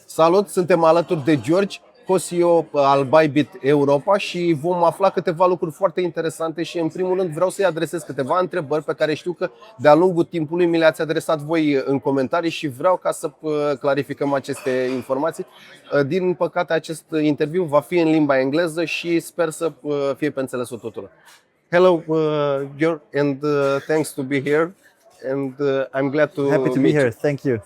Salut, suntem alături de Georg, co-CEO al Bybit Europa și vom afla câteva lucruri foarte interesante și în primul rând vreau să-i adresez câteva întrebări pe care știu că de-a lungul timpului mi le-ați adresat voi în comentarii și vreau ca să clarificăm aceste informații. Din păcate acest interviu va fi în limba engleză și sper să fie pe înțelesul tuturor. Hello Georg, and thanks to be here, and I'm glad to Happy to be here. Thank you.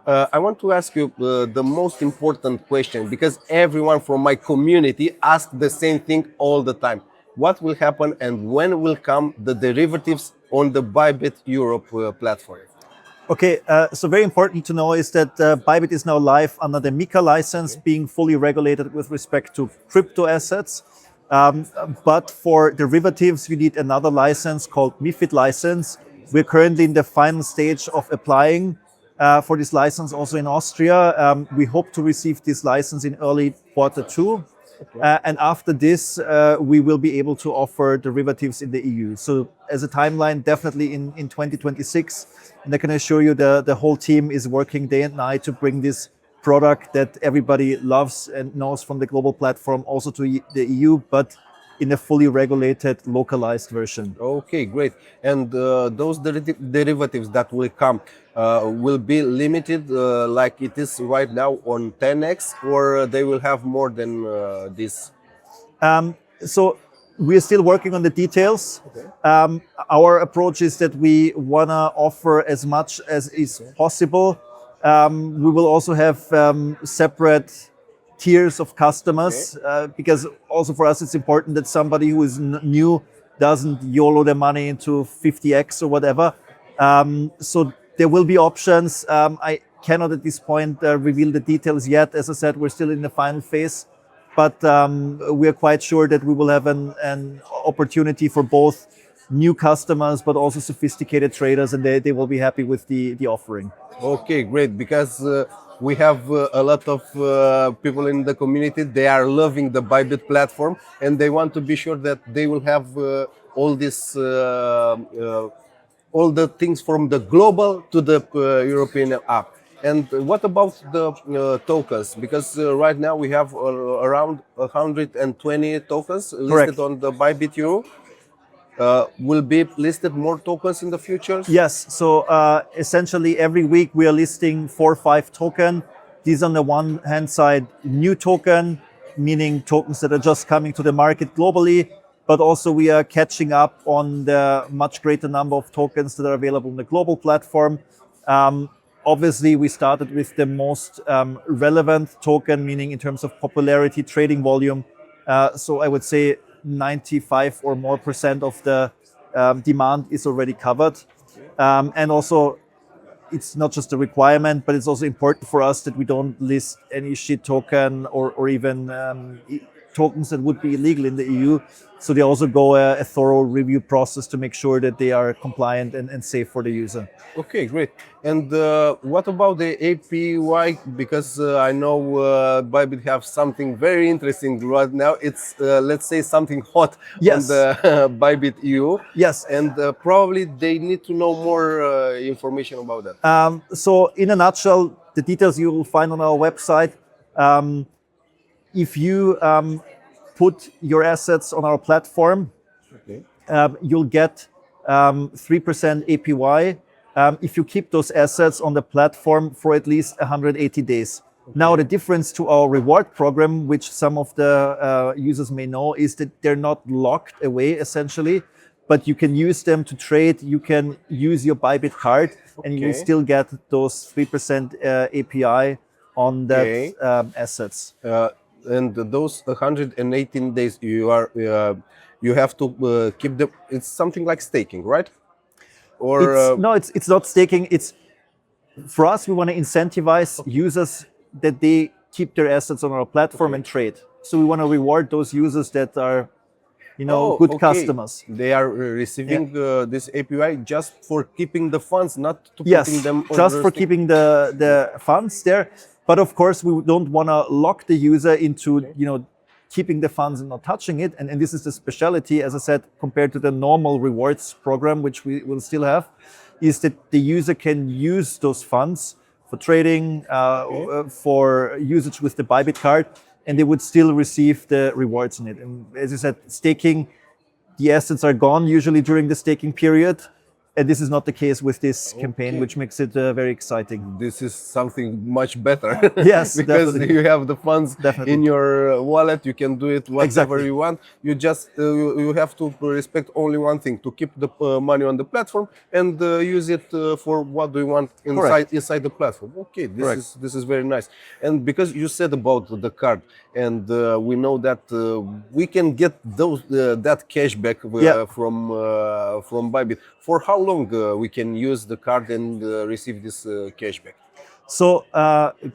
I want to ask you the most important question, because everyone from my community asks the same thing all the time. What will happen and when will come the derivatives on the Bybit Europe platform? Okay, so very important to know is that Bybit is now live under the MiCA license, being fully regulated with respect to crypto assets. But for derivatives, we need another license called MiFID license. We're currently in the final stage of applying for this license also in Austria. We hope to receive this license in early Q2. And after this, we will be able to offer derivatives in the EU. So as a timeline, definitely in 2026. And I can assure you the whole team is working day and night to bring this product that everybody loves and knows from the global platform also to the EU, but in a fully regulated, localized version. Okay, great. And those derivatives that will come will be limited like it is right now on 10x, or they will have more than this? So we're still working on the details. Okay. Our approach is that we want to offer as much as is possible. We will also have separate tiers of customers, because also for us it's important that somebody who is new doesn't YOLO their money into 50x or whatever. So there will be options. I cannot at this point reveal the details yet. As I said, we're still in the final phase, but we are quite sure that we will have an opportunity for both new customers but also sophisticated traders, and they will be happy with the offering. Okay, great, because we have a lot of people in the community. They are loving the Bybit platform and they want to be sure that they will have all this, all the things from the global to the European app. And what about the tokens? Because right now we have around 120 tokens listed. Correct. On the Bybit EU. Will be listed more tokens in the future? Yes. So essentially every week we are listing 4 or 5 tokens. These on the one hand side, new token, meaning tokens that are just coming to the market globally, but also we are catching up on the much greater number of tokens that are available on the global platform. Obviously, we started with the most relevant token, meaning in terms of popularity, trading volume. So I would say 95% or more of the demand is already covered. And also, it's not just a requirement, but it's also important for us that we don't list any shit token or even tokens that would be illegal in the EU. So they also go a thorough review process to make sure that they are compliant and safe for the user. Okay, great. And what about the APY? Because I know Bybit have something very interesting right now. It's let's say something hot. Yes. On the Bybit EU. Yes. And probably they need to know more information about that. So in a nutshell, the details you will find on our website. If you put your assets on our platform, you'll get 3% APY if you keep those assets on the platform for at least 180 days. Now, the difference to our reward program, which some of the users may know, is that they're not locked away essentially, but you can use them to trade. You can use your Bybit card and you will still get those 3% API on that assets. And those 118 days you are you have to keep them. It's something like staking, right? Or no, it's not staking. It's for us. We want to incentivize users that they keep their assets on our platform and trade. So we want to reward those users that are, good customers. They are receiving this API just for keeping the funds, not to putting them. Just for keeping the funds there. But of course, we don't want to lock the user into, keeping the funds and not touching it. And this is the specialty, as I said, compared to the normal rewards program, which we will still have, is that the user can use those funds for trading, for usage with the Bybit card, and they would still receive the rewards on it. And as you said, staking, the assets are gone usually during the staking period. And this is not the case with this campaign, which makes it very exciting. This is something much better. Yes, because definitely. you have the funds in your wallet. You can do it whatever you want. You just you have to respect only one thing: to keep the money on the platform and use it for what do you want inside the platform. Okay, this is very nice. And because you said about the card, and we know that we can get that cashback from Bybit. For how long we can use the card and receive this cashback? So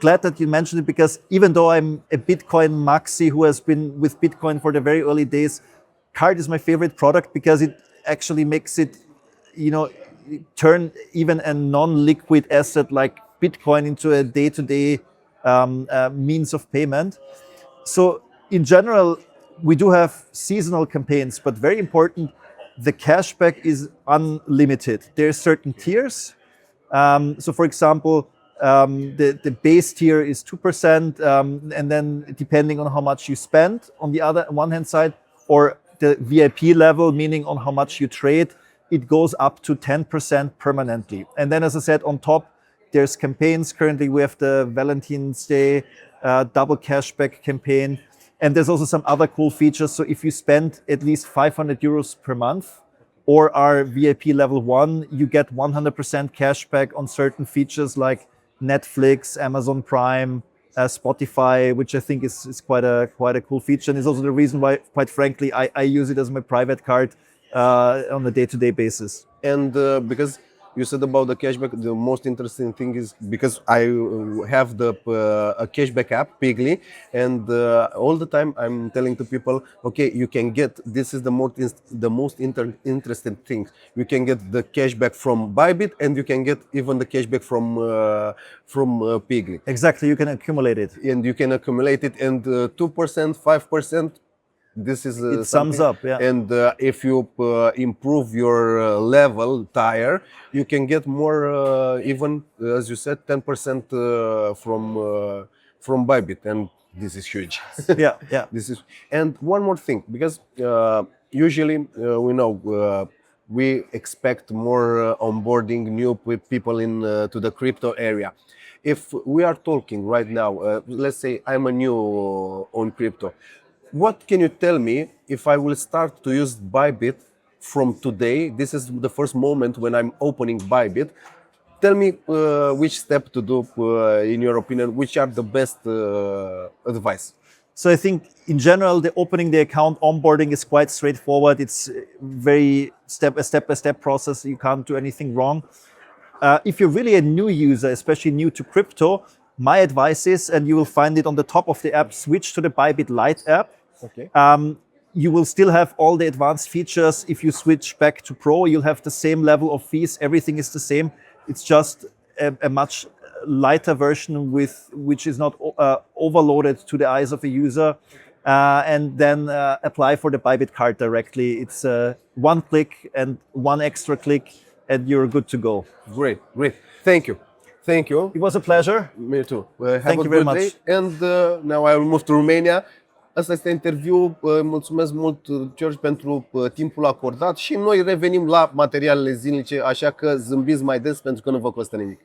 glad that you mentioned it, because even though I'm a Bitcoin maxi who has been with Bitcoin for the very early days, card is my favorite product because it actually makes it, turn even a non-liquid asset like Bitcoin into a day-to-day means of payment. So in general, we do have seasonal campaigns, but very important, the cashback is unlimited. There are certain tiers. So for example, the base tier is 2%, and then depending on how much you spend on the one hand side, or the VIP level, meaning on how much you trade, it goes up to 10% permanently. And then, as I said, on top, there's campaigns. Currently, we have the Valentine's Day double cashback campaign. And there's also some other cool features. So if you spend at least 500 euros per month or are VIP level 1, you get 100% cashback on certain features like Netflix, Amazon Prime, Spotify, which I think is quite a cool feature. And it's also the reason why, quite frankly, I use it as my private card on a day-to-day basis. And because you said about the cashback, the most interesting thing is because I have a cashback app, Pigly, and all the time I'm telling to people, okay, you can get, this is the most interesting thing. You can get the cashback from Bybit, and you can get even the cashback from Pigly. Exactly, you can accumulate it. And you can accumulate it, and 2%, 5%. This is it sums up, yeah. And if you improve your level tier, you can get more, even as you said, 10% from Bybit, and this is huge. Yeah. This is, and one more thing, because usually we know we expect more onboarding new people to the crypto area. If we are talking right now, let's say I'm a new on crypto. What can you tell me if I will start to use Bybit from today? This is the first moment when I'm opening Bybit. Tell me which step to do, in your opinion, which are the best advice? So I think in general, the opening the account onboarding is quite straightforward. It's very step-by-step process. You can't do anything wrong. If you're really a new user, especially new to crypto, my advice is, and you will find it on the top of the app, switch to the Bybit Lite app. Okay. You will still have all the advanced features. If you switch back to Pro, you'll have the same level of fees. Everything is the same. It's just a much lighter version which is not overloaded to the eyes of a user. And then apply for the Bybit card directly. It's one click and one extra click, and you're good to go. Great. Thank you. It was a pleasure. Me too. Thank you very much. And now I will move to Romania. Asta este interviu. Mulțumesc mult, Georg, pentru timpul acordat și noi revenim la materialele zilnice, așa că zâmbiți mai des pentru că nu vă costă nimic.